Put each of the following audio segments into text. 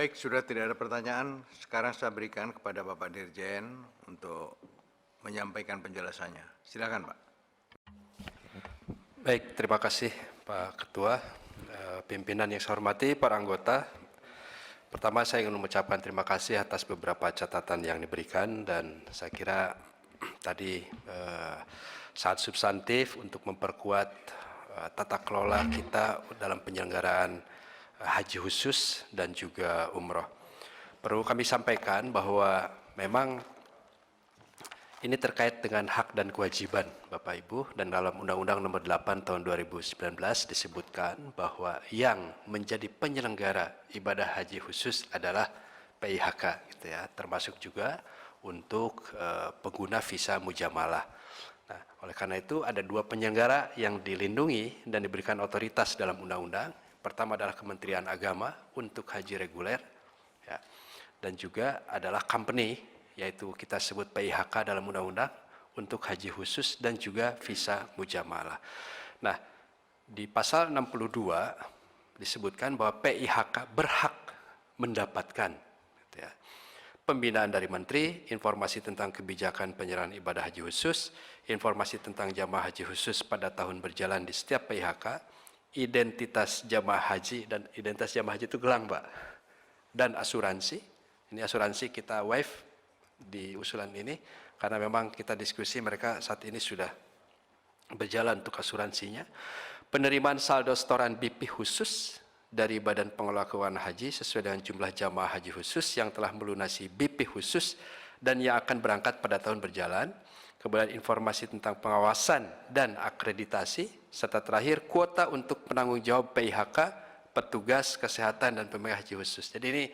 Baik, sudah tidak ada pertanyaan. Sekarang saya berikan kepada Bapak Dirjen untuk menyampaikan penjelasannya. Silakan, Pak. Baik, terima kasih Pak Ketua, pimpinan yang saya hormati, para anggota. Pertama saya ingin mengucapkan terima kasih atas beberapa catatan yang diberikan dan saya kira tadi sangat substantif untuk memperkuat tata kelola kita dalam penyelenggaraan haji khusus dan juga umroh. Perlu kami sampaikan bahwa memang ini terkait dengan hak dan kewajiban Bapak Ibu, dan dalam Undang-Undang Nomor 8 Tahun 2019 disebutkan bahwa yang menjadi penyelenggara ibadah haji khusus adalah PIHK, gitu ya, termasuk juga untuk pengguna visa mujamalah. Nah, oleh karena itu ada dua penyelenggara yang dilindungi dan diberikan otoritas dalam undang-undang. Pertama adalah Kementerian Agama untuk haji reguler, ya, dan juga adalah company, yaitu kita sebut PIHK dalam undang-undang untuk haji khusus dan juga visa mujamalah. Nah, di pasal 62 disebutkan bahwa PIHK berhak mendapatkan, gitu ya, pembinaan dari Menteri, informasi tentang kebijakan penyelenggaraan ibadah haji khusus, informasi tentang jamaah haji khusus pada tahun berjalan di setiap PIHK, identitas jamaah haji, dan identitas jamaah haji itu gelang, Pak, dan asuransi. Ini asuransi kita waive di usulan ini karena memang kita diskusi mereka saat ini sudah berjalan untuk asuransinya. Penerimaan saldo setoran BP khusus dari Badan Pengelola Keuangan Haji sesuai dengan jumlah jamaah haji khusus yang telah melunasi BP khusus dan yang akan berangkat pada tahun berjalan. Kemudian informasi tentang pengawasan dan akreditasi, serta terakhir kuota untuk penanggung jawab PIHK, petugas kesehatan dan pemegang haji khusus. Jadi ini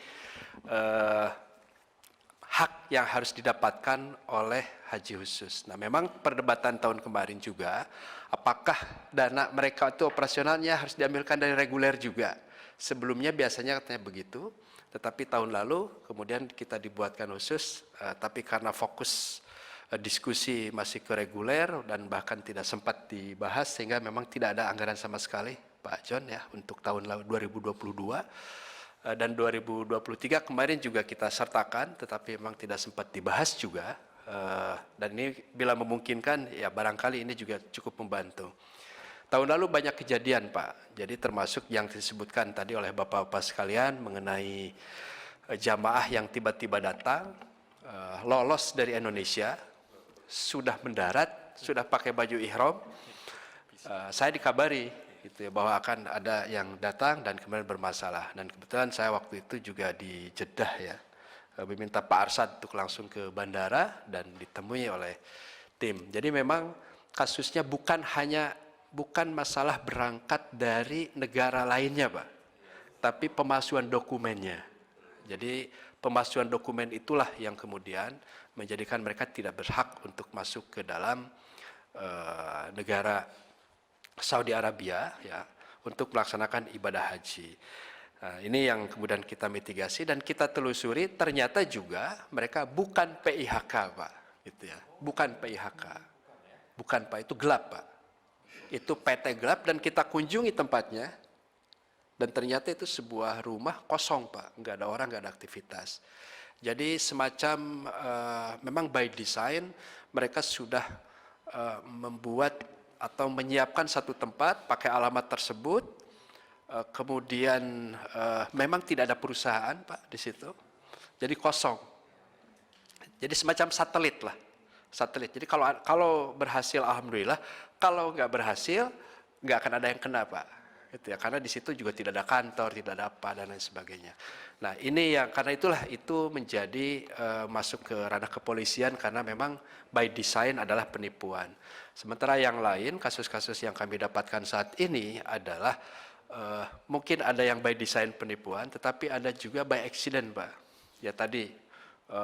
hak yang harus didapatkan oleh haji khusus. Nah, memang perdebatan tahun kemarin juga, apakah dana mereka itu operasionalnya harus diambilkan dari reguler juga. Sebelumnya biasanya katanya begitu, tetapi tahun lalu kemudian kita dibuatkan khusus, tapi karena fokus diskusi masih ke reguler dan bahkan tidak sempat dibahas sehingga memang tidak ada anggaran sama sekali, Pak John, ya, untuk tahun 2022 dan 2023 kemarin juga kita sertakan, tetapi memang tidak sempat dibahas juga, dan ini bila memungkinkan ya barangkali ini juga cukup membantu. Tahun lalu banyak kejadian, Pak, jadi termasuk yang disebutkan tadi oleh Bapak-Bapak sekalian mengenai jamaah yang tiba-tiba datang, lolos dari Indonesia, sudah mendarat, sudah pakai baju ihram, saya dikabari gitu ya, bahwa akan ada yang datang dan kemudian bermasalah. Dan kebetulan saya waktu itu juga di Jeddah, ya, meminta Pak Arsyad untuk langsung ke bandara dan ditemui oleh tim. Jadi memang kasusnya bukan masalah berangkat dari negara lainnya, Pak, tapi pemalsuan dokumennya. Jadi pemalsuan dokumen itulah yang kemudian menjadikan mereka tidak berhak untuk masuk ke dalam negara Saudi Arabia, ya, untuk melaksanakan ibadah haji. Nah, ini yang kemudian kita mitigasi dan kita telusuri, ternyata juga mereka bukan PIHK, Pak, gitu ya, bukan PIHK, bukan, Pak, itu gelap, Pak, itu PT gelap dan kita kunjungi tempatnya. Dan ternyata itu sebuah rumah kosong, Pak, nggak ada orang, nggak ada aktivitas. Jadi semacam memang by design mereka sudah membuat atau menyiapkan satu tempat pakai alamat tersebut, kemudian memang tidak ada perusahaan, Pak, di situ, jadi kosong. Jadi semacam satelit lah, satelit. Jadi kalau berhasil alhamdulillah, kalau nggak berhasil nggak akan ada yang kena, Pak. Gitu ya, karena di situ juga tidak ada kantor, tidak ada apa dan lain sebagainya. Nah, ini yang karena itulah itu menjadi masuk ke ranah kepolisian karena memang by design adalah penipuan. Sementara yang lain kasus-kasus yang kami dapatkan saat ini adalah mungkin ada yang by design penipuan, tetapi ada juga by accident, Pak. Ya tadi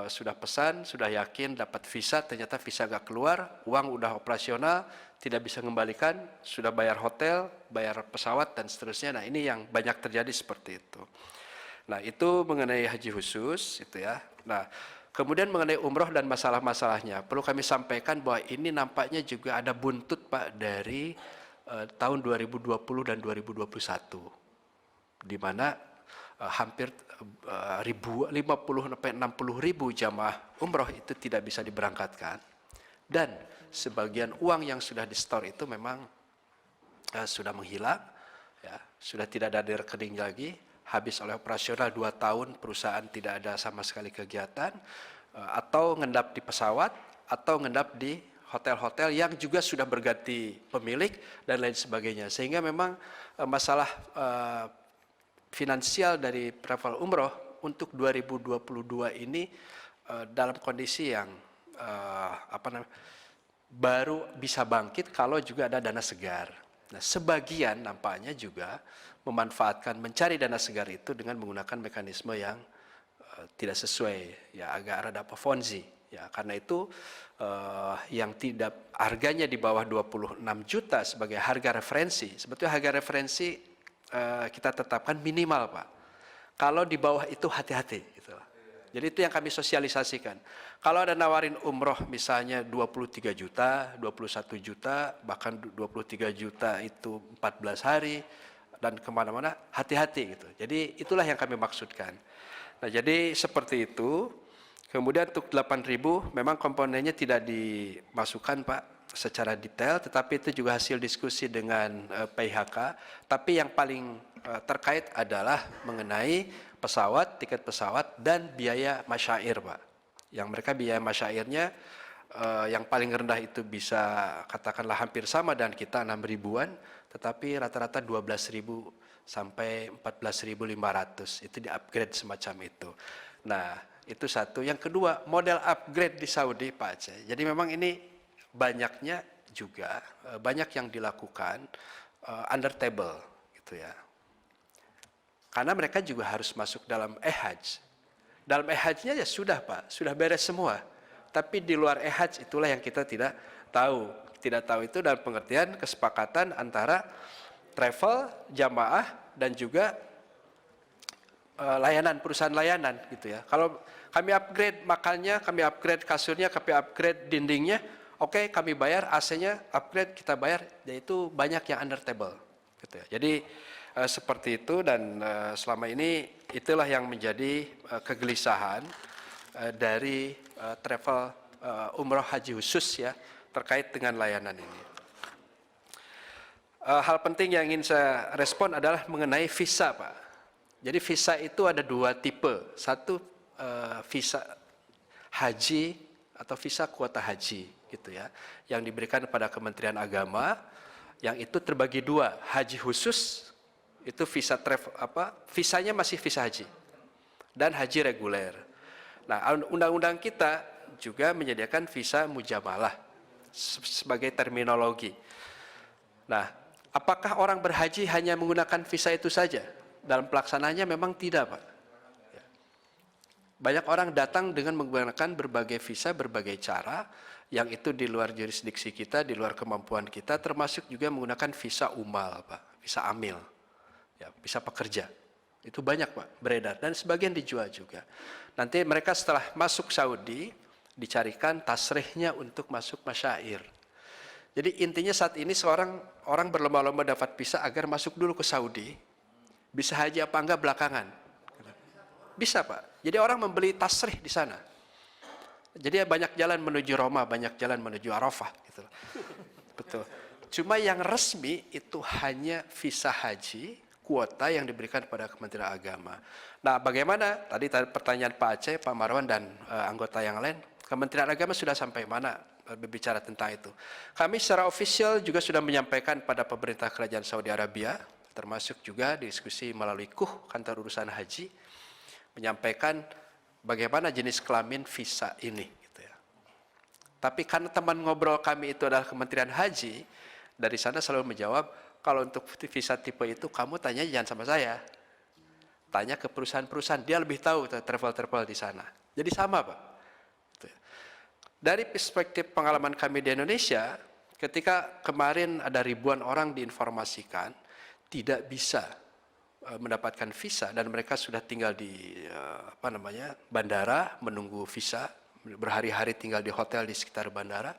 sudah pesan, sudah yakin dapat visa, ternyata visa gak keluar, uang udah operasional, tidak bisa mengembalikan, sudah bayar hotel, bayar pesawat, dan seterusnya. Nah, ini yang banyak terjadi seperti itu. Nah, itu mengenai haji khusus, itu ya. Nah, kemudian mengenai umroh dan masalah-masalahnya, perlu kami sampaikan bahwa ini nampaknya juga ada buntut, Pak, dari tahun 2020 dan 2021, di mana hampir 50 sampai 60 ribu jamaah umroh itu tidak bisa diberangkatkan, dan sebagian uang yang sudah di store itu memang sudah menghilang, ya, sudah tidak ada di rekening lagi, habis oleh operasional 2 tahun perusahaan tidak ada sama sekali kegiatan, atau ngendap di pesawat, atau ngendap di hotel-hotel yang juga sudah berganti pemilik dan lain sebagainya. Sehingga memang masalah finansial dari travel umroh untuk 2022 ini dalam kondisi yang baru bisa bangkit kalau juga ada dana segar. Nah, sebagian nampaknya juga memanfaatkan mencari dana segar itu dengan menggunakan mekanisme yang tidak sesuai, ya agak rada Ponzi. Ya, karena itu yang tidak harganya di bawah 26 juta sebagai harga referensi, sebetulnya harga referensi kita tetapkan minimal, Pak. Kalau di bawah itu hati-hati. Gitu. Jadi itu yang kami sosialisasikan. Kalau ada nawarin umroh misalnya 23 juta, 21 juta, bahkan 23 juta itu 14 hari, dan kemana-mana, hati-hati gitu. Jadi itulah yang kami maksudkan. Nah, jadi seperti itu. Kemudian untuk 8.000 memang komponennya tidak dimasukkan, Pak, secara detail, tetapi itu juga hasil diskusi dengan PIHK. Tapi yang paling terkait adalah mengenai pesawat, tiket pesawat, dan biaya masyair, Pak. Yang mereka biaya masyairnya yang paling rendah itu bisa katakanlah hampir sama dan kita 6 ribuan, tetapi rata-rata 12.000 sampai 14.500 itu di-upgrade semacam itu. Nah, itu satu. Yang kedua, model upgrade di Saudi, Pak Aceh. Jadi memang ini banyaknya juga, banyak yang dilakukan under table, gitu ya. Karena mereka juga harus masuk dalam e-hajj. Dalam e-hajjnya ya sudah, Pak, sudah beres semua. Tapi di luar e-hajj itulah yang kita tidak tahu. Tidak tahu itu dalam pengertian kesepakatan antara travel, jamaah, dan juga layanan, perusahaan layanan gitu ya. Kalau kami upgrade makannya, kami upgrade kasurnya, kami upgrade dindingnya, oke, kami bayar, AC-nya upgrade, kita bayar, yaitu banyak yang under table gitu ya. Jadi seperti itu, dan selama ini itulah yang menjadi kegelisahan dari travel umroh haji khusus ya terkait dengan layanan ini. Hal penting yang ingin saya respon adalah mengenai visa, Pak. Jadi visa itu ada 2 tipe. Satu visa haji atau visa kuota haji gitu ya, yang diberikan kepada Kementerian Agama, yang itu terbagi 2, haji khusus itu visa travel visanya masih visa haji, dan haji reguler. Nah, undang-undang kita juga menyediakan visa mujamalah sebagai terminologi. Nah, apakah orang berhaji hanya menggunakan visa itu saja? Dalam pelaksanaannya memang tidak, Pak. Banyak orang datang dengan menggunakan berbagai visa, berbagai cara, yang itu di luar jurisdiksi kita, di luar kemampuan kita, termasuk juga menggunakan visa umal, Pak, visa amil, ya, visa pekerja. Itu banyak, Pak, beredar, dan sebagian dijual juga. Nanti mereka setelah masuk Saudi, dicarikan tasrihnya untuk masuk masyair. Jadi intinya saat ini orang berlomba-lomba dapat visa agar masuk dulu ke Saudi, bisa haji apa enggak belakangan. Bisa, Pak. Jadi orang membeli tasrih di sana. Jadi banyak jalan menuju Roma, banyak jalan menuju Arafah. Gitu. Betul. Cuma yang resmi itu hanya visa haji, kuota yang diberikan kepada Kementerian Agama. Nah, bagaimana? Tadi pertanyaan Pak Aceh, Pak Marwan, dan anggota yang lain. Kementerian Agama sudah sampai mana berbicara tentang itu? Kami secara ofisial juga sudah menyampaikan pada pemerintah Kerajaan Saudi Arabia, termasuk juga diskusi melalui kantor urusan haji, menyampaikan bagaimana jenis kelamin visa ini. Gitu ya. Tapi karena teman ngobrol kami itu adalah Kementerian Haji, dari sana selalu menjawab, kalau untuk visa tipe itu kamu tanya jangan sama saya, tanya ke perusahaan-perusahaan, dia lebih tahu travel-travel di sana. Jadi sama, Pak. Gitu ya. Dari perspektif pengalaman kami di Indonesia, ketika kemarin ada ribuan orang diinformasikan, tidak bisa mendapatkan visa dan mereka sudah tinggal di bandara menunggu visa, berhari-hari tinggal di hotel di sekitar bandara.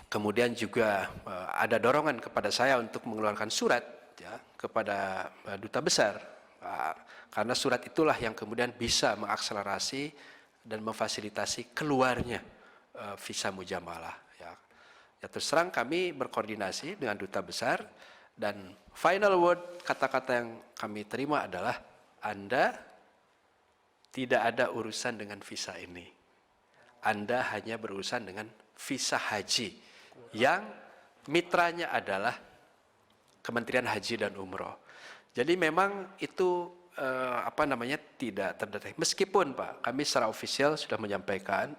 Kemudian juga ada dorongan kepada saya untuk mengeluarkan surat ya kepada duta besar, karena surat itulah yang kemudian bisa mengakselerasi dan memfasilitasi keluarnya visa mujamalah. Ya terus terang kami berkoordinasi dengan duta besar dan final word kata-kata yang kami terima adalah Anda tidak ada urusan dengan visa ini. Anda hanya berurusan dengan visa haji yang mitranya adalah Kementerian Haji dan Umroh. Jadi memang itu tidak terdeteksi. Meskipun Pak, kami secara ofisial sudah menyampaikan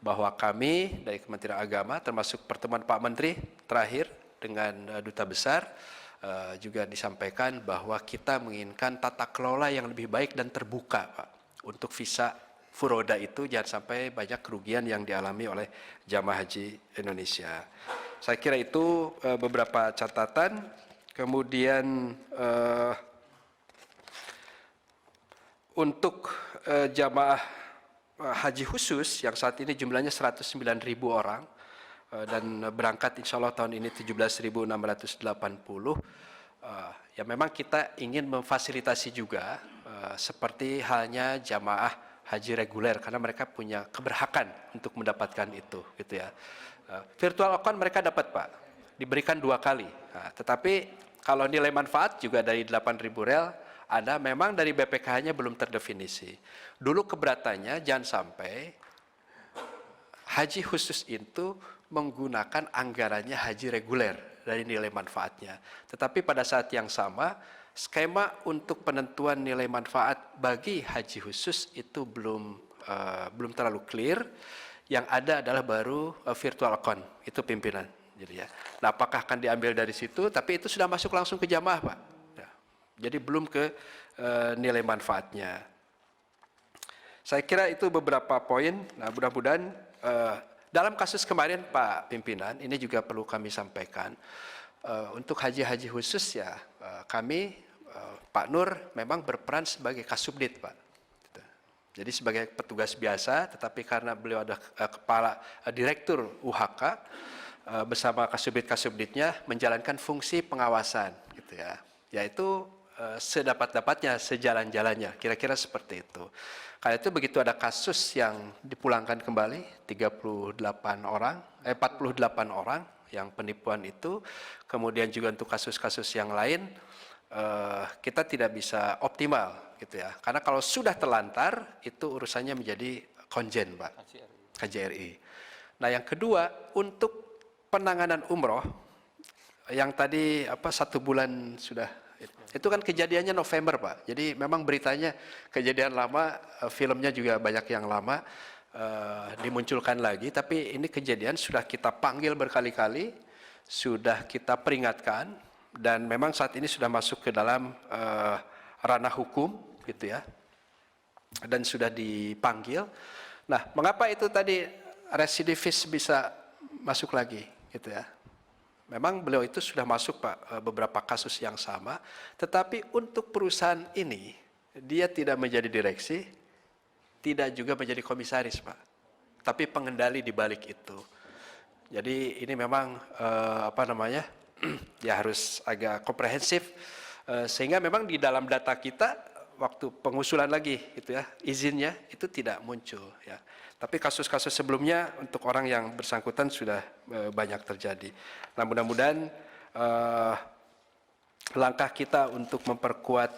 bahwa kami dari Kementerian Agama termasuk pertemuan Pak Menteri terakhir dengan duta besar juga disampaikan bahwa kita menginginkan tata kelola yang lebih baik dan terbuka Pak untuk visa furoda itu, jangan sampai banyak kerugian yang dialami oleh jamaah haji Indonesia. Saya kira itu beberapa catatan. Kemudian untuk jamaah haji khusus yang saat ini jumlahnya 109.000 orang dan berangkat insya Allah tahun ini 17.680, ya memang kita ingin memfasilitasi juga seperti halnya jamaah haji reguler karena mereka punya keberhakan untuk mendapatkan itu, gitu ya. Virtual account mereka dapat Pak, diberikan 2 kali. Nah, tetapi kalau nilai manfaat juga dari 8.000 rel, ada memang dari BPKH-nya belum terdefinisi. Dulu keberatannya jangan sampai haji khusus itu menggunakan anggarannya haji reguler dari nilai manfaatnya. Tetapi pada saat yang sama, skema untuk penentuan nilai manfaat bagi haji khusus itu belum terlalu clear. Yang ada adalah baru virtual account, itu pimpinan. Jadi ya. Nah, apakah akan diambil dari situ? Tapi itu sudah masuk langsung ke jamaah, Pak. Ya. Jadi belum ke nilai manfaatnya. Saya kira itu beberapa poin. Nah, mudah-mudahan dalam kasus kemarin, Pak Pimpinan, ini juga perlu kami sampaikan. Untuk haji-haji khusus ya, kami Pak Nur memang berperan sebagai kasubdit, Pak. Jadi sebagai petugas biasa, tetapi karena beliau ada kepala direktur UHK bersama kasubdit-kasubditnya menjalankan fungsi pengawasan, gitu ya. Yaitu sedapat-dapatnya, sejalan-jalannya, kira-kira seperti itu. Karena itu begitu ada kasus yang dipulangkan kembali 48 orang yang penipuan itu, kemudian juga untuk kasus-kasus yang lain kita tidak bisa optimal, gitu ya. Karena kalau sudah terlantar itu urusannya menjadi konjen, Pak, KJRI. Nah, yang kedua untuk penanganan umroh yang tadi 1 bulan sudah, itu kan kejadiannya November, Pak. Jadi memang beritanya kejadian lama, filmnya juga banyak yang lama dimunculkan lagi. Tapi ini kejadian sudah kita panggil berkali-kali, sudah kita peringatkan, dan memang saat ini sudah masuk ke dalam ranah hukum, gitu ya, dan sudah dipanggil. Nah, mengapa itu tadi residivis bisa masuk lagi, gitu ya? Memang beliau itu sudah masuk, Pak, beberapa kasus yang sama, tetapi untuk perusahaan ini dia tidak menjadi direksi, tidak juga menjadi komisaris, Pak, tapi pengendali di balik itu. Jadi ini memang ya harus agak komprehensif, sehingga memang di dalam data kita waktu pengusulan lagi, gitu ya, izinnya itu tidak muncul, ya. Tapi kasus-kasus sebelumnya untuk orang yang bersangkutan sudah banyak terjadi. Nah, mudah-mudahan langkah kita untuk memperkuat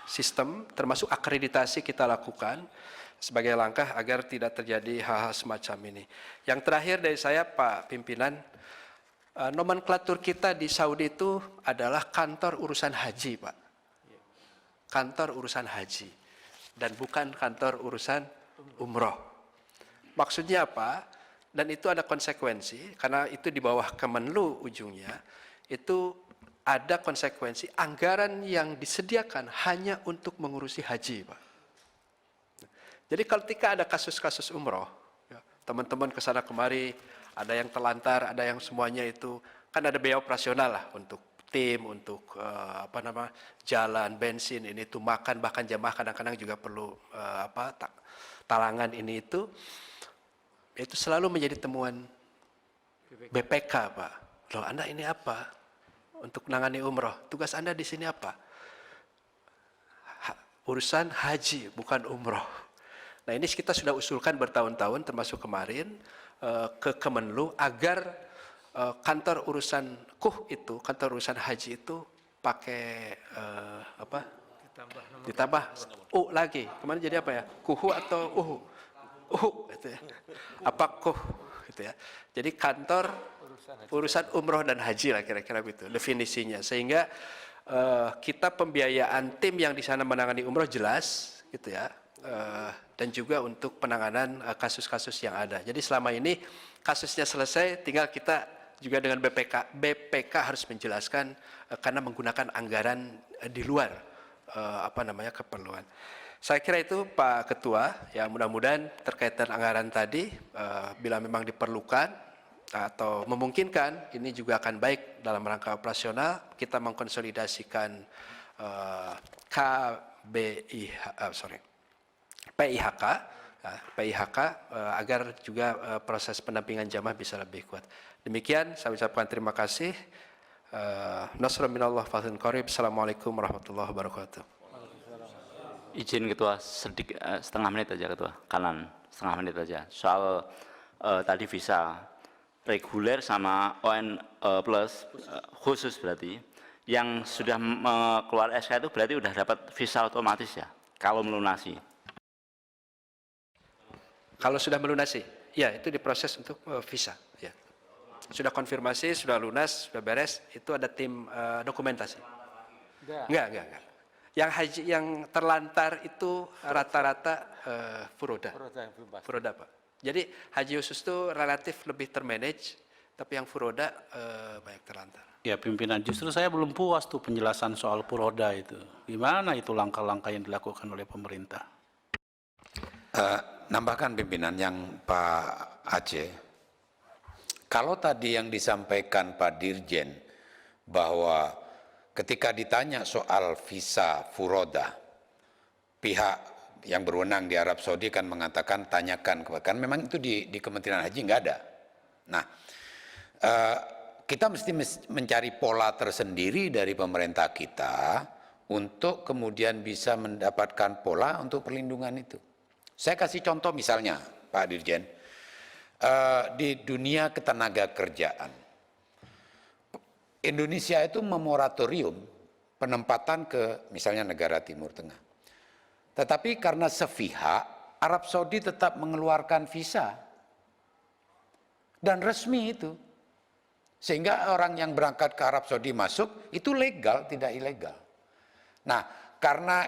sistem, termasuk akreditasi kita lakukan sebagai langkah agar tidak terjadi hal-hal semacam ini. Yang terakhir dari saya, Pak Pimpinan, nomenklatur kita di Saudi itu adalah kantor urusan haji, Pak. Kantor urusan haji dan bukan kantor urusan umroh. Maksudnya apa? Dan itu ada konsekuensi, karena itu di bawah Kemenlu ujungnya, itu ada konsekuensi anggaran yang disediakan hanya untuk mengurusi haji, Pak. Jadi ketika ada kasus-kasus umroh, ya, teman-teman ke sana kemari, ada yang terlantar, ada yang semuanya itu, kan ada biaya operasional lah untuk tim, untuk jalan, bensin, ini itu makan, bahkan jamaah kadang-kadang juga perlu talangan ini itu selalu menjadi temuan BPK, Pak. Loh, Anda ini apa? untuk menangani umroh. Tugas Anda di sini apa? Urusan haji, bukan umroh. Nah ini kita sudah usulkan bertahun-tahun, termasuk kemarin ke Kemenlu, agar kantor urusan itu, kantor urusan haji itu pakai ditambah U lagi. Kemarin jadi apa ya? Kuhu atau uhu? Uhu, gitu ya. Apa kuh, gitu ya. Jadi kantor urusan umroh dan haji lah kira-kira gitu definisinya. Sehingga kita pembiayaan tim yang di sana menangani umroh jelas, gitu ya. Dan juga untuk penanganan kasus-kasus yang ada. Jadi selama ini kasusnya selesai, tinggal kita juga dengan BPK harus menjelaskan karena menggunakan anggaran di luar keperluan. Saya kira itu Pak Ketua, ya mudah-mudahan terkait dengan anggaran tadi, bila memang diperlukan atau memungkinkan, ini juga akan baik dalam rangka operasional, kita mengkonsolidasikan PIHK agar juga proses pendampingan jamaah bisa lebih kuat. Demikian saya ucapkan terima kasih. Nasrun minallah fathun qarib. Assalamualaikum warahmatullahi wabarakatuh. Izin Ketua, setengah menit aja Ketua, kanan setengah menit aja. Soal tadi visa reguler sama ON plus khusus berarti, yang sudah keluar SK itu berarti sudah dapat visa otomatis ya, kalau melunasi. Kalau sudah melunasi, ya itu diproses untuk visa. Ya. Sudah konfirmasi, sudah lunas, sudah beres, itu ada tim dokumentasi. Enggak. Yang haji yang terlantar itu rata-rata furoda. Furoda Pak. Jadi haji khusus itu relatif lebih termanage, tapi yang furoda banyak terlantar. Ya pimpinan, justru saya belum puas tuh penjelasan soal furoda itu. Gimana itu langkah-langkah yang dilakukan oleh pemerintah? Nambahkan pimpinan yang Pak Aceh, kalau tadi yang disampaikan Pak Dirjen bahwa ketika ditanya soal visa furoda, pihak yang berwenang di Arab Saudi kan mengatakan tanyakan, kan memang itu di Kementerian Haji nggak ada. Nah, kita mesti mencari pola tersendiri dari pemerintah kita untuk kemudian bisa mendapatkan pola untuk perlindungan itu. Saya kasih contoh misalnya, Pak Dirjen, di dunia ketenaga kerjaan, Indonesia itu memoratorium penempatan ke misalnya negara Timur Tengah. Tetapi karena sepihak, Arab Saudi tetap mengeluarkan visa. Dan resmi itu. Sehingga orang yang berangkat ke Arab Saudi masuk, itu legal, tidak ilegal. Nah, karena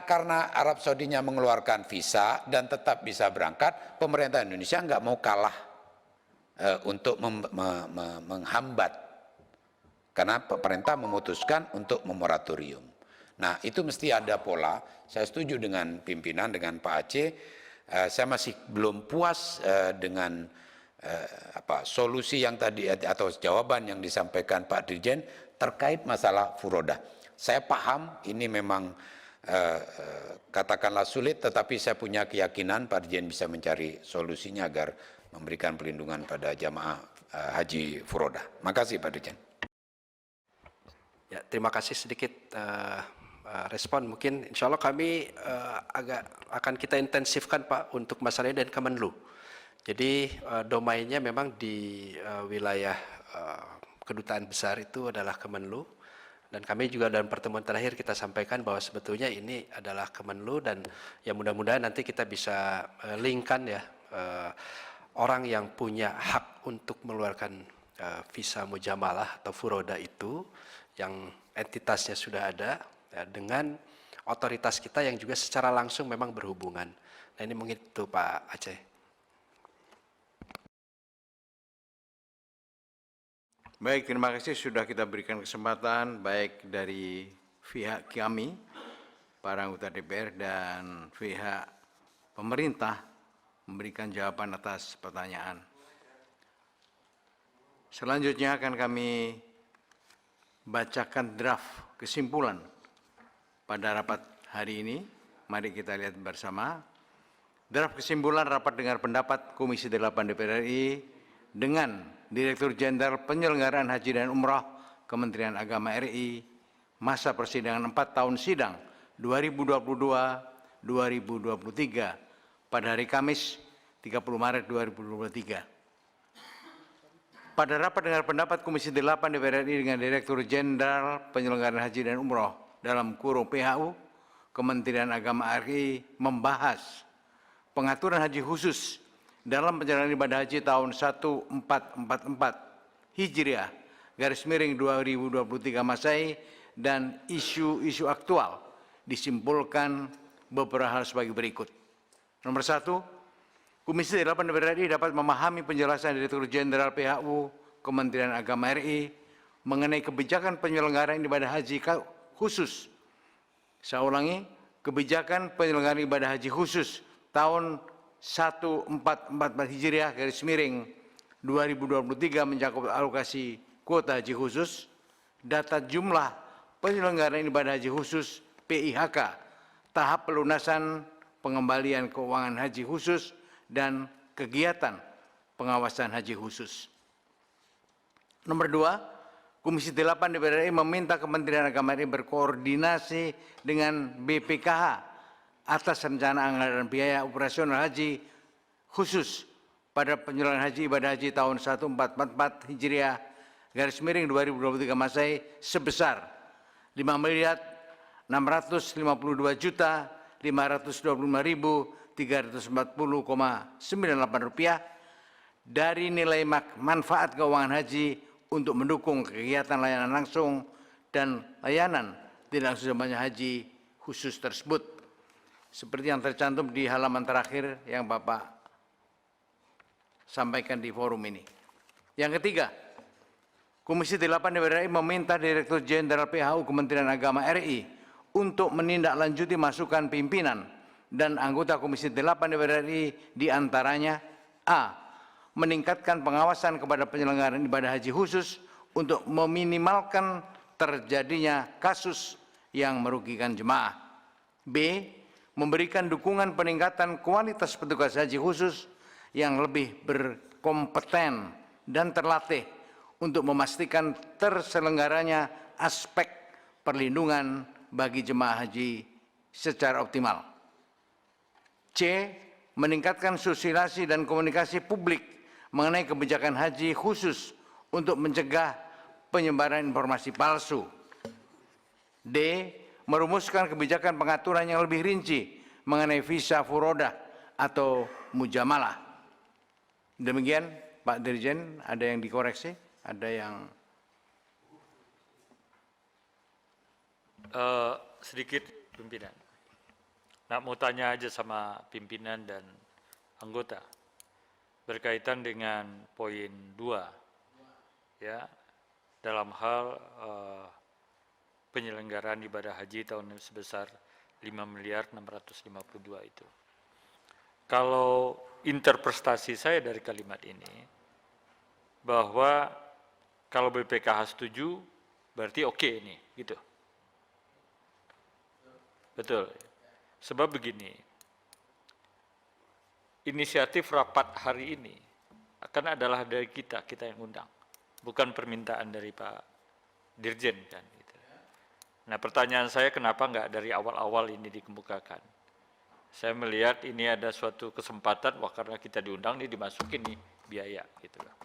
Arab Saudinya mengeluarkan visa dan tetap bisa berangkat, pemerintah Indonesia nggak mau kalah untuk menghambat. Karena pemerintah memutuskan untuk memoratorium. Nah, itu mesti ada pola. Saya setuju dengan pimpinan, dengan Pak Aceh. Saya masih belum puas dengan solusi yang tadi atau jawaban yang disampaikan Pak Dirjen terkait masalah furoda. Saya paham ini memang katakanlah sulit, tetapi saya punya keyakinan Pak Dirjen bisa mencari solusinya agar memberikan perlindungan pada jamaah haji furoda. Makasih Pak Dirjen. Ya, terima kasih sedikit respon. Mungkin insya Allah kami akan kita intensifkan Pak untuk masalah ini dan Kemenlu. Jadi domainnya memang di wilayah kedutaan besar itu adalah Kemenlu. Dan kami juga dalam pertemuan terakhir kita sampaikan bahwa sebetulnya ini adalah Kemenlu dan ya mudah-mudahan nanti kita bisa linkkan ya orang yang punya hak untuk mengeluarkan visa mujamalah atau furoda itu yang entitasnya sudah ada ya, dengan otoritas kita yang juga secara langsung memang berhubungan. Nah ini mungkin itu Pak Aceh. Baik, terima kasih sudah kita berikan kesempatan baik dari pihak kami, para anggota DPR dan pihak pemerintah memberikan jawaban atas pertanyaan. Selanjutnya akan kami bacakan draft kesimpulan pada rapat hari ini. Mari kita lihat bersama. Draft kesimpulan rapat dengar pendapat Komisi 8 DPR RI dengan Direktur Jenderal Penyelenggaraan Haji dan Umrah Kementerian Agama RI, masa persidangan 4 tahun sidang 2022-2023 pada hari Kamis 30 Maret 2023. Pada rapat dengar pendapat Komisi 8 DPR RI dengan Direktur Jenderal Penyelenggaraan Haji dan Umroh (PHU), Kementerian Agama RI membahas pengaturan haji khusus dalam penyelenggaraan ibadah haji tahun 1444 Hijriah /2023 Masehi dan isu-isu aktual, disimpulkan beberapa hal sebagai berikut. Nomor 1, Komisi 8 DPR RI dapat memahami penjelasan Direktur Jenderal PHU Kementerian Agama RI mengenai kebijakan penyelenggaraan ibadah haji khusus. Saya ulangi, kebijakan penyelenggaraan ibadah haji khusus tahun 1444 Hijriah /2023 mencakup alokasi kuota haji khusus, data jumlah penyelenggaraan ibadah haji khusus PIHK, tahap pelunasan pengembalian keuangan haji khusus, dan kegiatan pengawasan haji khusus. Nomor 2, Komisi 8 DPR RI meminta Kementerian Agama RI berkoordinasi dengan BPKH atas rencana anggaran biaya operasional haji khusus pada penyelenggaraan haji ibadah haji tahun 1444 Hijriah /2023 Masehi sebesar Rp5.622.525.340,98 dari nilai manfaat keuangan haji untuk mendukung kegiatan layanan langsung dan layanan tidak langsung jemaah haji khusus tersebut, seperti yang tercantum di halaman terakhir yang Bapak sampaikan di forum ini. Yang ketiga, Komisi 8 DPR RI meminta Direktur Jenderal PHU Kementerian Agama RI untuk menindaklanjuti masukan pimpinan dan anggota Komisi 8 DPR RI diantaranya A. Meningkatkan pengawasan kepada penyelenggaraan ibadah haji khusus untuk meminimalkan terjadinya kasus yang merugikan jemaah. B. Memberikan dukungan peningkatan kualitas petugas haji khusus yang lebih berkompeten dan terlatih untuk memastikan terselenggaranya aspek perlindungan bagi jemaah haji secara optimal. C. Meningkatkan sosialisasi dan komunikasi publik mengenai kebijakan haji khusus untuk mencegah penyebaran informasi palsu. D. Merumuskan kebijakan pengaturan yang lebih rinci mengenai visa furodah atau mujamalah. Demikian Pak Dirjen, ada yang dikoreksi, ada yang... Sedikit pimpinan. Nah, mau tanya aja sama pimpinan dan anggota berkaitan dengan poin 2, ya, dalam hal penyelenggaraan ibadah haji tahun sebesar 5.652 itu. Kalau interpretasi saya dari kalimat ini, bahwa kalau BPKH setuju, berarti oke ini, gitu. Betul. Sebab begini, inisiatif rapat hari ini akan adalah dari kita yang undang, bukan permintaan dari Pak Dirjen kan. Gitu. Nah, pertanyaan saya kenapa enggak dari awal-awal ini dikemukakan? Saya melihat ini ada suatu kesempatan, wah karena kita diundang nih dimasukin nih biaya gitu loh.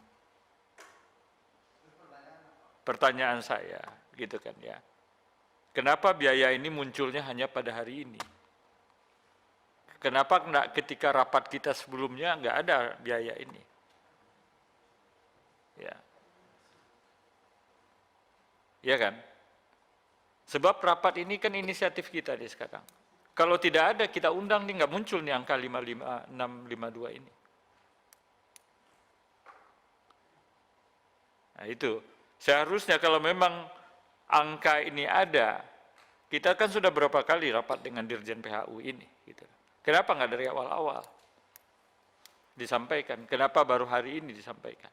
Pertanyaan saya gitu kan ya. Kenapa biaya ini munculnya hanya pada hari ini? Kenapa enggak ketika rapat kita sebelumnya enggak ada biaya ini? Ya. Ya kan? Sebab rapat ini kan inisiatif kita nih sekarang. Kalau tidak ada kita undang nih enggak muncul nih angka 55652 ini. Nah itu, seharusnya kalau memang angka ini ada, kita kan sudah berapa kali rapat dengan Dirjen PHU ini. Gitu. Kenapa nggak dari awal-awal disampaikan? Kenapa baru hari ini disampaikan?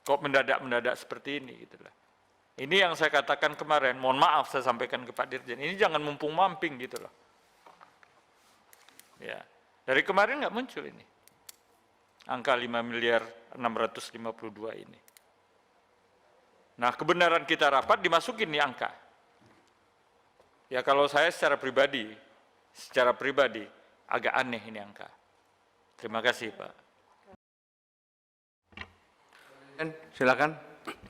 Kok mendadak-mendadak seperti ini? Gitu lah. Ini yang saya katakan kemarin, mohon maaf saya sampaikan ke Pak Dirjen, ini jangan mumpung-mamping gitu loh. Ya, dari kemarin nggak muncul ini. Angka 5.652 ini. Nah, kebenaran kita rapat dimasukin nih angka. Ya kalau saya secara pribadi agak aneh ini angka. Terima kasih, Pak. Silakan.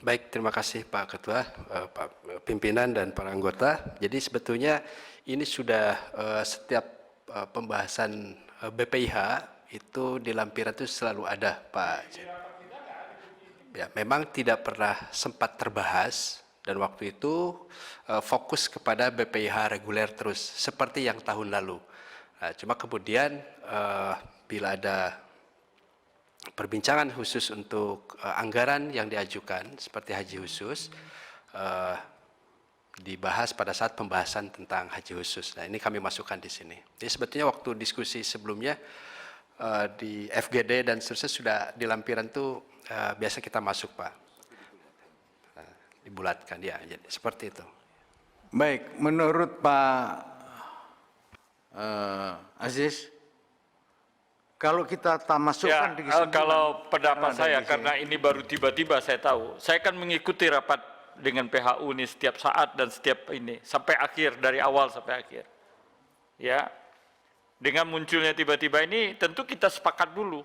Baik, terima kasih Pak Ketua, Pak Pimpinan dan para anggota. Jadi sebetulnya ini sudah setiap pembahasan BPIH itu di lampiran itu selalu ada, Pak. Ya, memang tidak pernah sempat terbahas dan waktu itu fokus kepada BPIH reguler terus seperti yang tahun lalu. Nah, cuma kemudian bila ada perbincangan khusus untuk anggaran yang diajukan seperti haji khusus dibahas pada saat pembahasan tentang haji khusus. Nah, ini kami masukkan di sini. Jadi sebetulnya waktu diskusi sebelumnya di FGD dan seterusnya sudah di lampiran itu biasa kita masuk, Pak. Dibulatkan ya, jadi seperti itu. Baik, menurut Pak Aziz, kalau kita tak masukkan di kesimpulan, kalau pendapat ada saya, di sini. karena ini baru tiba-tiba saya tahu, saya akan mengikuti rapat dengan PHU ini setiap saat dan setiap ini, sampai akhir, dari awal sampai akhir. Ya, dengan munculnya tiba-tiba ini, tentu kita sepakat dulu.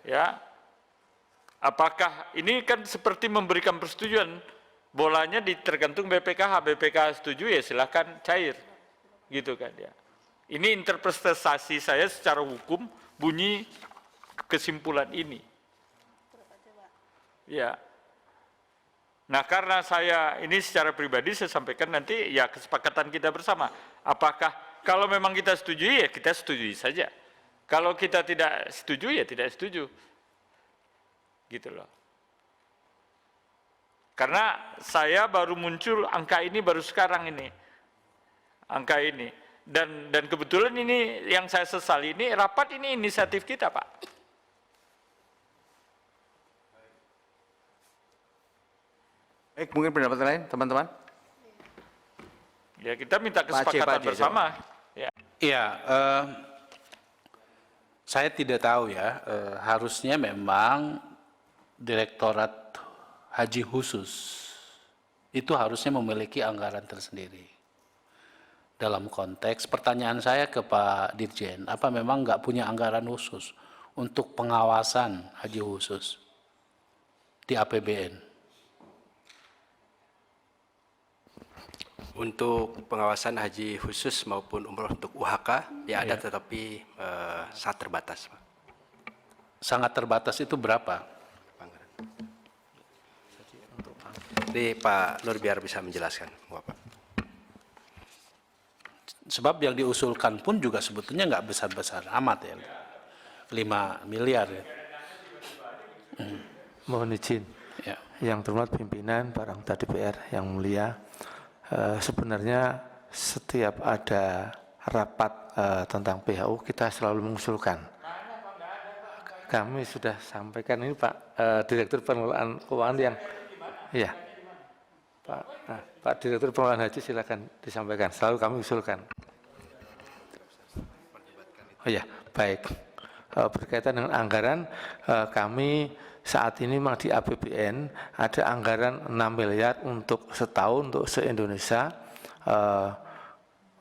Ya, apakah ini kan seperti memberikan persetujuan, bolanya tergantung BPKH, BPKH setuju ya silakan cair, gitu kan ya. Ini interpretasi saya secara hukum bunyi kesimpulan ini. Ya. Nah, karena saya ini secara pribadi saya sampaikan nanti ya kesepakatan kita bersama. Apakah kalau memang kita setuju ya kita setujui saja. Kalau kita tidak setuju ya tidak setuju. Gitu loh. Karena saya baru muncul angka ini baru sekarang ini. Angka ini. Dan kebetulan ini yang saya sesali ini rapat ini inisiatif kita, Pak. Baik, mungkin pendapat lain, teman-teman. Ya kita minta kesepakatan bersama. Ya. Iya, saya tidak tahu ya, harusnya memang Direktorat Haji Khusus itu harusnya memiliki anggaran tersendiri. Dalam konteks pertanyaan saya ke Pak Dirjen, apa memang nggak punya anggaran khusus untuk pengawasan haji khusus di APBN? Untuk pengawasan haji khusus maupun umroh untuk UHK, ya ada tetapi sangat terbatas, Pak. Sangat terbatas itu berapa? Ini Pak Nur biar bisa menjelaskan, Bapak. Sebab yang diusulkan pun juga sebetulnya nggak besar-besar amat ya, 5 miliar ya. Mohon izin, Ya. yang terhormat pimpinan, para anggota DPR yang mulia, sebenarnya setiap ada rapat tentang PHU kita selalu mengusulkan. Kami sudah sampaikan ini Pak Direktur Pengelolaan Keuangan yang, iya, Pak Direktur Pengelolaan Haji silakan disampaikan. Selalu kami usulkan. Oh ya, baik. Berkaitan dengan anggaran, kami saat ini memang di APBN ada anggaran 6 miliar untuk setahun untuk se-Indonesia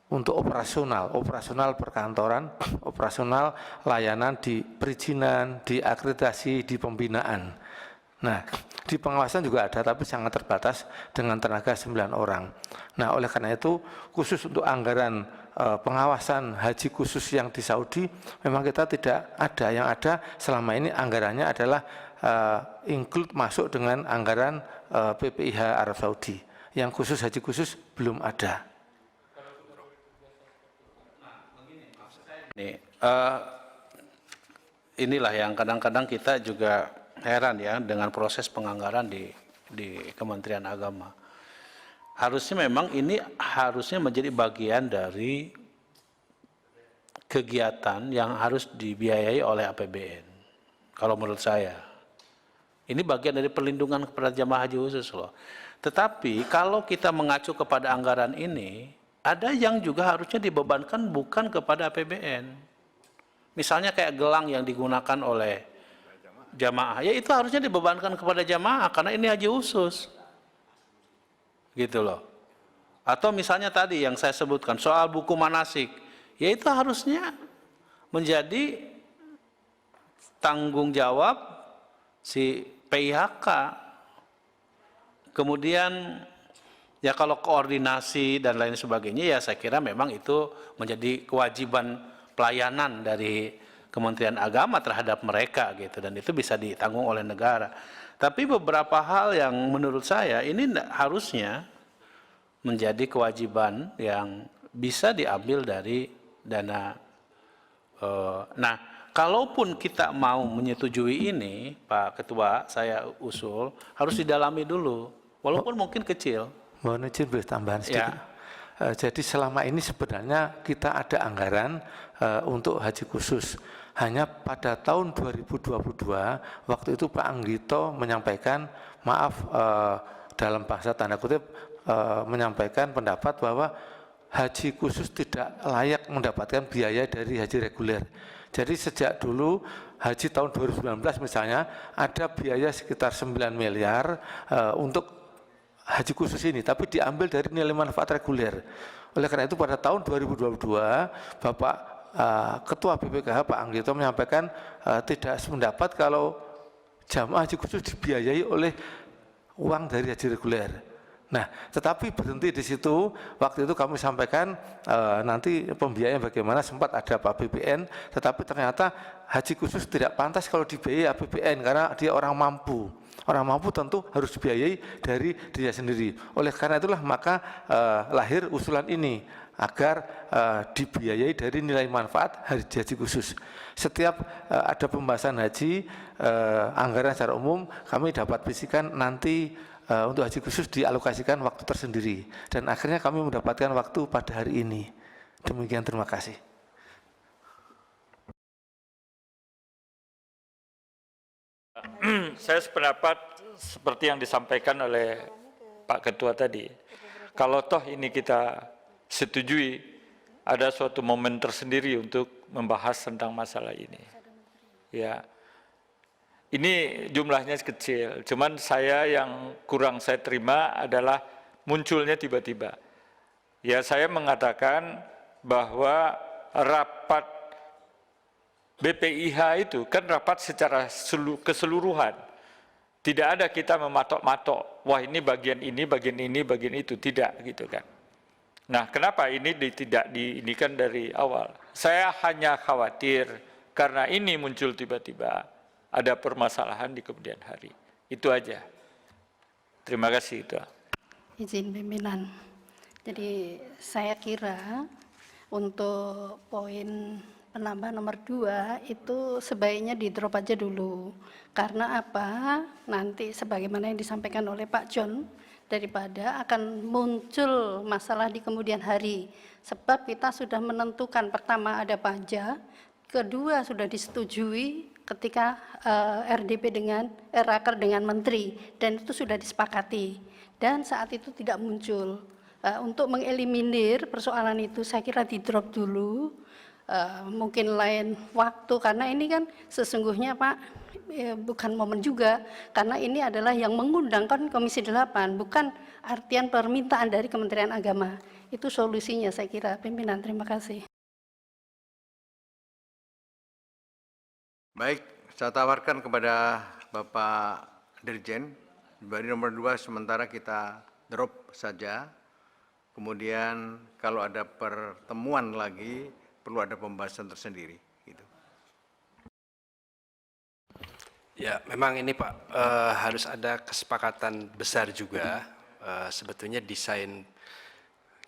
untuk operasional perkantoran, operasional layanan di perizinan, di akreditasi, di pembinaan. Nah, di pengawasan juga ada tapi sangat terbatas dengan tenaga 9 orang. Nah, oleh karena itu khusus untuk anggaran pengawasan haji khusus yang di Saudi memang kita tidak ada. Yang ada selama ini anggarannya adalah include masuk dengan anggaran PPIH Arab Saudi. Yang khusus haji khusus belum ada. Inilah yang kadang-kadang kita juga heran ya dengan proses penganggaran di Kementerian Agama. Harusnya memang ini harusnya menjadi bagian dari kegiatan yang harus dibiayai oleh APBN. Kalau menurut saya, ini bagian dari perlindungan kepada jamaah haji khusus loh. Tetapi kalau kita mengacu kepada anggaran ini, ada yang juga harusnya dibebankan bukan kepada APBN. Misalnya kayak gelang yang digunakan oleh jamaah, ya itu harusnya dibebankan kepada jamaah karena ini haji khusus. Gitu loh. Atau misalnya tadi yang saya sebutkan soal buku manasik, ya itu harusnya menjadi tanggung jawab si PIHK. Kemudian ya kalau koordinasi dan lain sebagainya ya saya kira memang itu menjadi kewajiban pelayanan dari Kementerian Agama terhadap mereka gitu, dan itu bisa ditanggung oleh negara. Tapi beberapa hal yang menurut saya ini harusnya menjadi kewajiban yang bisa diambil dari dana. Nah, kalaupun kita mau menyetujui ini, Pak Ketua, saya usul harus didalami dulu, walaupun mungkin kecil. Mohon izin beri tambahan sedikit. Jadi selama ini sebenarnya kita ada anggaran untuk haji khusus. Hanya pada tahun 2022, waktu itu Pak Anggito menyampaikan, maaf dalam bahasa tanda kutip, menyampaikan pendapat bahwa haji khusus tidak layak mendapatkan biaya dari haji reguler. Jadi sejak dulu haji tahun 2019 misalnya ada biaya sekitar 9 miliar untuk haji khusus ini, tapi diambil dari nilai manfaat reguler. Oleh karena itu pada tahun 2022 Bapak Ketua BPKH Pak Anggito menyampaikan tidak sependapat kalau jamaah haji khusus dibiayai oleh uang dari haji reguler. Nah, tetapi berhenti di situ. Waktu itu kami sampaikan nanti pembiayaan bagaimana, sempat ada Pak BPN, tetapi ternyata haji khusus tidak pantas kalau dibiayai APBN karena dia orang mampu. Orang mampu tentu harus dibiayai dari dirinya sendiri. Oleh karena itulah maka lahir usulan ini agar dibiayai dari nilai manfaat haji khusus. Setiap ada pembahasan haji, anggaran secara umum kami dapat bisikan nanti untuk haji khusus dialokasikan waktu tersendiri, dan akhirnya kami mendapatkan waktu pada hari ini. Demikian, terima kasih. Saya sependapat seperti yang disampaikan oleh Pak Ketua tadi. Kalau toh ini kita setujui, ada suatu momen tersendiri untuk membahas tentang masalah ini. Ya, ini jumlahnya kecil, cuman saya yang kurang saya terima adalah munculnya tiba-tiba. Ya, saya mengatakan bahwa rapat BPIH itu kan rapat secara keseluruhan. Tidak ada kita mematok-matok, wah ini, bagian itu, tidak gitu kan. Nah, kenapa ini tidak diinikan dari awal? Saya hanya khawatir karena ini muncul tiba-tiba, ada permasalahan di kemudian hari. Itu aja. Terima kasih. Itu. Izin pimpinan. Jadi saya kira untuk poin penambah nomor 2 itu sebaiknya di drop aja dulu. Karena apa? Nanti sebagaimana yang disampaikan oleh Pak John, daripada akan muncul masalah di kemudian hari. Sebab kita sudah menentukan, pertama ada panja, kedua sudah disetujui ketika RDP dengan Raker dengan Menteri, dan itu sudah disepakati. Dan saat itu tidak muncul. Untuk mengeliminir persoalan itu, saya kira di drop dulu, mungkin lain waktu, karena ini kan sesungguhnya Pak, bukan momen juga, karena ini adalah yang mengundangkan Komisi 8, bukan artian permintaan dari Kementerian Agama. Itu solusinya saya kira, pimpinan. Terima kasih. Baik, saya tawarkan kepada Bapak Dirjen, dari nomor 2 sementara kita drop saja, kemudian kalau ada pertemuan lagi, perlu ada pembahasan tersendiri. Gitu. Ya, memang ini Pak, harus ada kesepakatan besar juga. Sebetulnya desain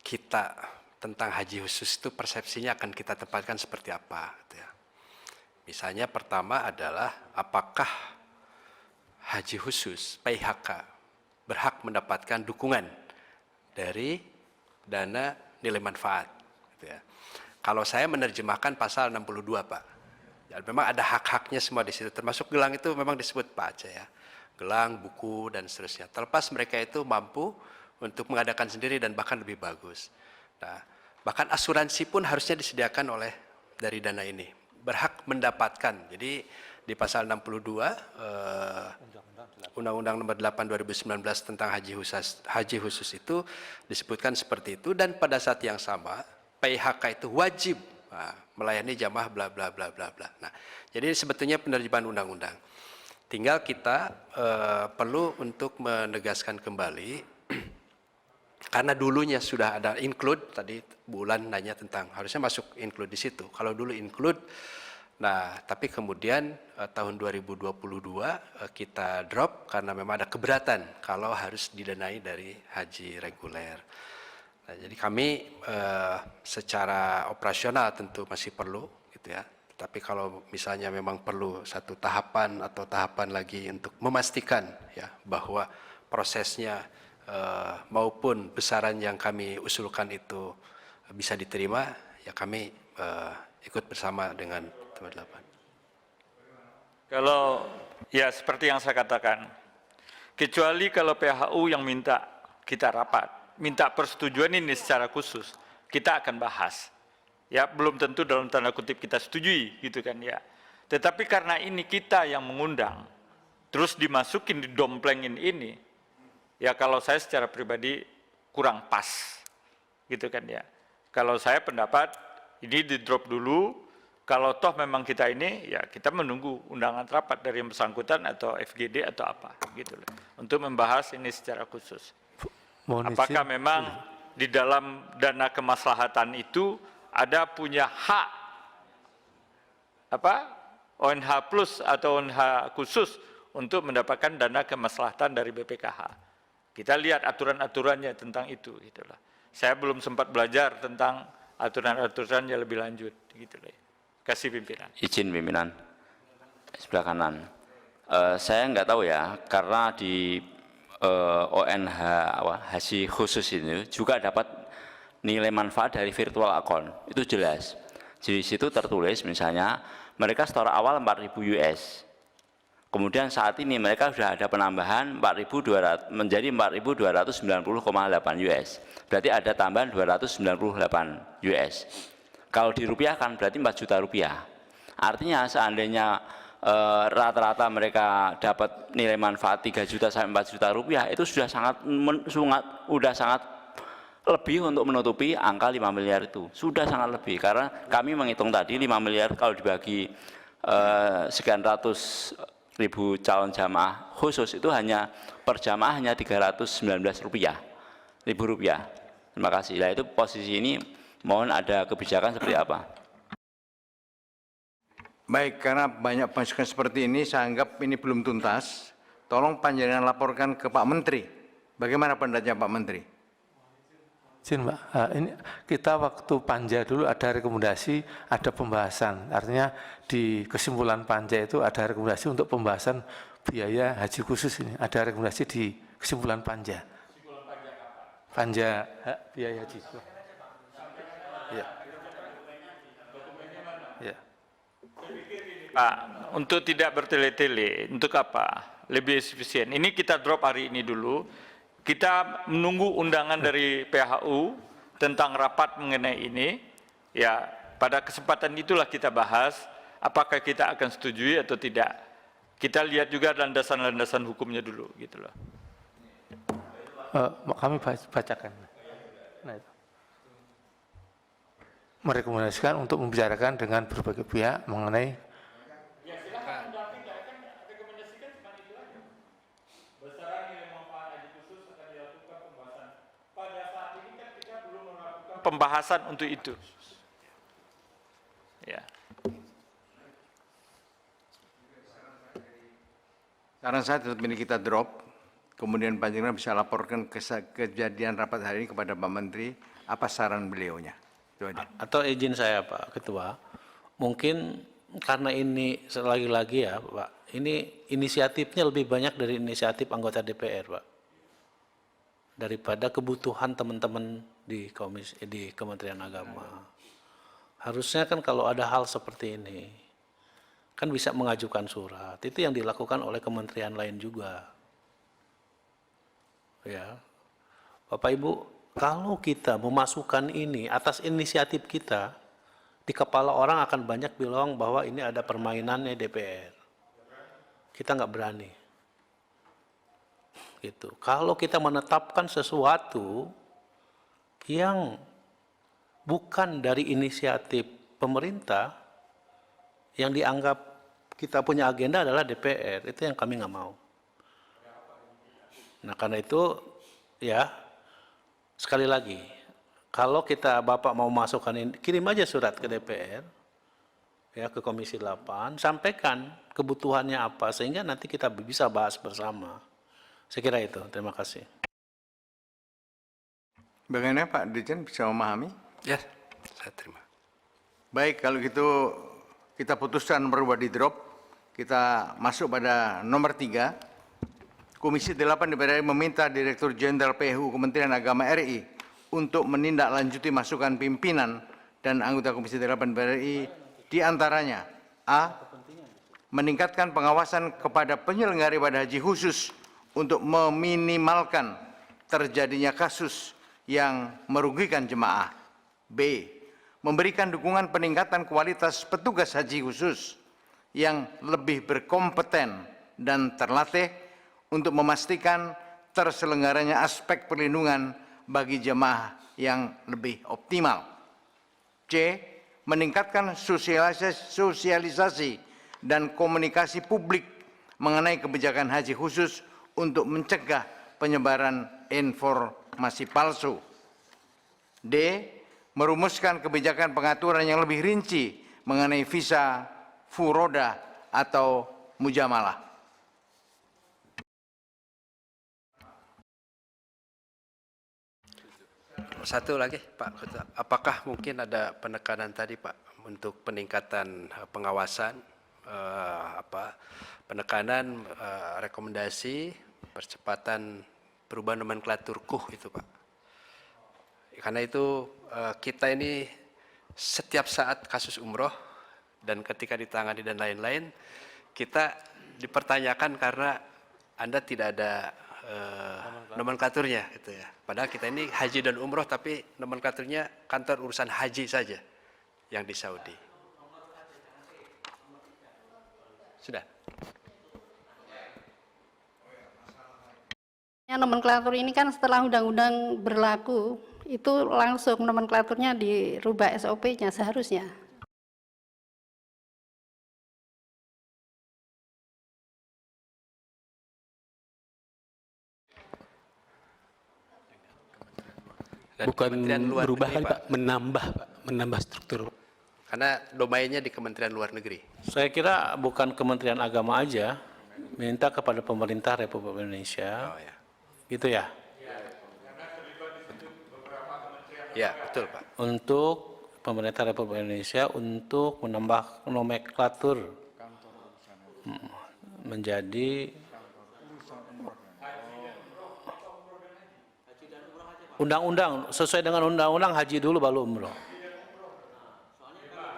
kita tentang haji khusus itu persepsinya akan kita tempatkan seperti apa. Gitu ya. Misalnya pertama adalah apakah haji khusus PIHK berhak mendapatkan dukungan dari dana nilai manfaat. Gitu ya. Kalau saya menerjemahkan pasal 62 Pak. Ya, memang ada hak-haknya semua di situ, termasuk gelang itu memang disebut Pak Aceh ya. Gelang, buku, dan seterusnya. Terlepas mereka itu mampu untuk mengadakan sendiri dan bahkan lebih bagus. Nah, bahkan asuransi pun harusnya disediakan oleh dari dana ini. Berhak mendapatkan. Jadi di pasal 62 Undang-Undang Nomor 8 2019 tentang haji khusus itu disebutkan seperti itu, dan pada saat yang sama PIHK itu wajib melayani jamaah bla bla bla bla bla. Nah, jadi sebetulnya penerjemahan undang-undang. Tinggal kita perlu untuk menegaskan kembali karena dulunya sudah ada include, tadi Bu Ulan nanya tentang harusnya masuk include di situ. Kalau dulu include, nah tapi kemudian tahun 2022 kita drop karena memang ada keberatan kalau harus didanai dari haji reguler. Nah, jadi kami secara operasional tentu masih perlu gitu ya. Tapi kalau misalnya memang perlu satu tahapan atau tahapan lagi untuk memastikan ya bahwa prosesnya maupun besaran yang kami usulkan itu bisa diterima, ya kami ikut bersama dengan teman-teman. Kalau ya seperti yang saya katakan, kecuali kalau PHU yang minta kita rapat, minta persetujuan ini secara khusus, kita akan bahas. Ya belum tentu dalam tanda kutip kita setujui gitu kan ya. Tetapi karena ini kita yang mengundang, terus dimasukin, didomplengin ini, ya kalau saya secara pribadi kurang pas, gitu kan ya. Kalau saya pendapat ini di drop dulu, kalau toh memang kita ini, ya kita menunggu undangan rapat dari yang bersangkutan atau FGD atau apa, gitu loh. Untuk membahas ini secara khusus. Apakah memang di dalam dana kemaslahatan itu ada punya hak, ONH plus atau ONH khusus untuk mendapatkan dana kemaslahatan dari BPKH. Kita lihat aturan-aturannya tentang itu, gitulah. Saya belum sempat belajar tentang aturan-aturannya lebih lanjut, gitulah. Kasih pimpinan. Izin pimpinan, sebelah kanan. Saya nggak tahu ya, karena di ONH haji khusus ini juga dapat nilai manfaat dari virtual account, itu jelas. Di situ tertulis misalnya mereka store awal 4.000 US. Kemudian saat ini mereka sudah ada penambahan 4.200 menjadi 4.290,8 US. Berarti ada tambahan 298 US. Kalau dirupiahkan berarti 4 juta rupiah. Artinya seandainya rata-rata mereka dapat nilai manfaat 3 juta sampai 4 juta rupiah, itu sudah sangat lebih untuk menutupi angka 5 miliar itu. Sudah sangat lebih, karena kami menghitung tadi 5 miliar kalau dibagi sekian ratus ribu calon jamaah khusus itu hanya per jamaah hanya 319 rupiah. Terima kasih. Nah itu posisi ini mohon ada kebijakan seperti apa. Baik, karena banyak masukan seperti ini, saya anggap ini belum tuntas. Tolong panjenengan laporkan ke Pak Menteri. Bagaimana pendapatnya Pak Menteri? Izin Pak, ini kita waktu panja dulu ada rekomendasi, ada pembahasan. Artinya di kesimpulan panja itu ada rekomendasi untuk pembahasan biaya haji khusus ini. Ada rekomendasi di kesimpulan panja. Kesimpulan panja apa? Panja biaya haji. Ya. Ya. Pak, untuk tidak bertele-tele, untuk apa? Lebih efisien. Ini kita drop hari ini dulu. Kita menunggu undangan dari PHU tentang rapat mengenai ini. Ya, pada kesempatan itulah kita bahas apakah kita akan setujui atau tidak. Kita lihat juga landasan-landasan hukumnya dulu, gitu loh. Kami bacakan. Nah, itu. Merekomendasikan untuk membicarakan dengan berbagai pihak mengenai. Pembahasan untuk itu. Ya. Saran saya tetap ini kita drop, kemudian panjenengan bisa laporkan kejadian rapat hari ini kepada Pak Menteri, apa saran beliaunya. Itu aja. Atau izin saya Pak Ketua, mungkin karena ini lagi-lagi ya Pak, ini inisiatifnya lebih banyak dari inisiatif anggota DPR Pak, daripada kebutuhan teman-teman di Kementerian Agama. Harusnya kan kalau ada hal seperti ini, kan bisa mengajukan surat. Itu yang dilakukan oleh kementerian lain juga. Ya, Bapak Ibu, kalau kita memasukkan ini atas inisiatif kita, di kepala orang akan banyak bilang bahwa ini ada permainannya DPR. kita nggak berani. Gitu. Kalau kita menetapkan sesuatu yang bukan dari inisiatif pemerintah, yang dianggap kita punya agenda adalah DPR, itu yang kami nggak mau. Nah karena itu ya sekali lagi, kalau Bapak mau masukkan ini, kirim aja surat ke DPR, ya ke Komisi 8, sampaikan kebutuhannya apa, sehingga nanti kita bisa bahas bersama. Saya kira itu, terima kasih. Bagaimana Pak Dirjen bisa memahami? Ya, saya terima. Baik, kalau gitu kita putuskan berubah di drop. Kita masuk pada nomor 3. Komisi 8 DPR RI meminta Direktur Jenderal PHU Kementerian Agama RI untuk menindaklanjuti masukan pimpinan dan anggota Komisi 8 DPR RI diantaranya A. Meningkatkan pengawasan kepada penyelenggara ibadah haji khusus untuk meminimalkan terjadinya kasus yang merugikan jemaah. B. Memberikan dukungan peningkatan kualitas petugas haji khusus yang lebih berkompeten dan terlatih untuk memastikan terselenggaranya aspek perlindungan bagi jemaah yang lebih optimal. C. Meningkatkan sosialisasi dan komunikasi publik mengenai kebijakan haji khusus untuk mencegah penyebaran informasi palsu. D. Merumuskan kebijakan pengaturan yang lebih rinci mengenai visa furoda atau mujamalah. Satu lagi Pak Ketua, apakah mungkin ada penekanan tadi Pak untuk peningkatan pengawasan, penekanan rekomendasi percepatan perubahan nomenklatur KUH itu Pak? Karena itu kita ini setiap saat kasus umroh dan ketika ditangani dan lain-lain, kita dipertanyakan karena Anda tidak ada nomenklaturnya, gitu ya. Padahal kita ini haji dan umroh, tapi nomenklaturnya kantor urusan haji saja yang di Saudi. Sudah. Nomenklatur ini kan setelah undang-undang berlaku, itu langsung nomenklaturnya dirubah SOP-nya seharusnya. Dan bukan Luar berubah Negeri, kali Pak, menambah struktur. Karena domainnya di Kementerian Luar Negeri. Saya kira bukan Kementerian Agama aja, minta kepada pemerintah Republik Indonesia, Oh ya. gitu ya. Ya, betul Pak. Untuk pemerintah Republik Indonesia untuk menambah nomenklatur menjadi undang-undang, sesuai dengan undang-undang haji dulu baru umroh.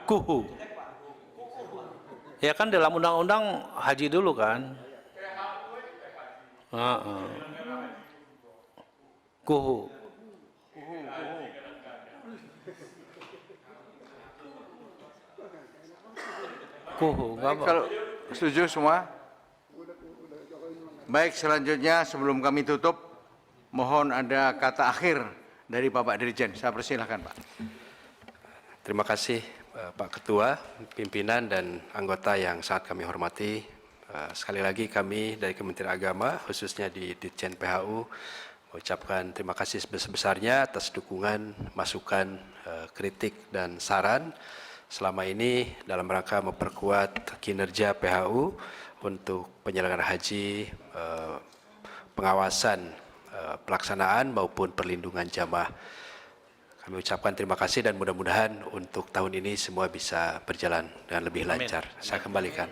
KUHU. Ya kan dalam undang-undang haji dulu kan. KUHU. KUHU. Kalau setuju semua? Baik, selanjutnya sebelum kami tutup, mohon ada kata akhir dari Bapak Dirjen. Saya persilahkan Pak. Terima kasih Pak Ketua, pimpinan dan anggota yang sangat kami hormati. Sekali lagi kami dari Kementerian Agama, khususnya di Ditjen PHU, mengucapkan terima kasih sebesar-besarnya atas dukungan, masukan, kritik, dan saran selama ini dalam rangka memperkuat kinerja PHU untuk penyelenggaraan haji, pengawasan pelaksanaan maupun perlindungan jamaah. Kami ucapkan terima kasih dan mudah-mudahan untuk tahun ini semua bisa berjalan dengan lebih lancar. Saya kembalikan.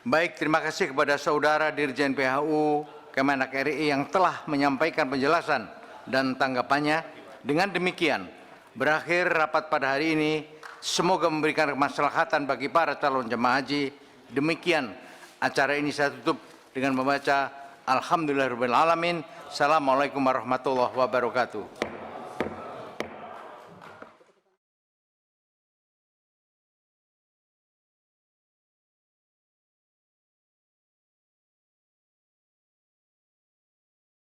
Baik, terima kasih kepada Saudara Dirjen PHU Kemenak RI yang telah menyampaikan penjelasan dan tanggapannya. Dengan demikian, berakhir rapat pada hari ini. Semoga memberikan kemaslahatan bagi para calon jemaah haji. Demikian acara ini saya tutup dengan membaca Alhamdulillahirrahmanirrahim. Assalamualaikum warahmatullahi wabarakatuh.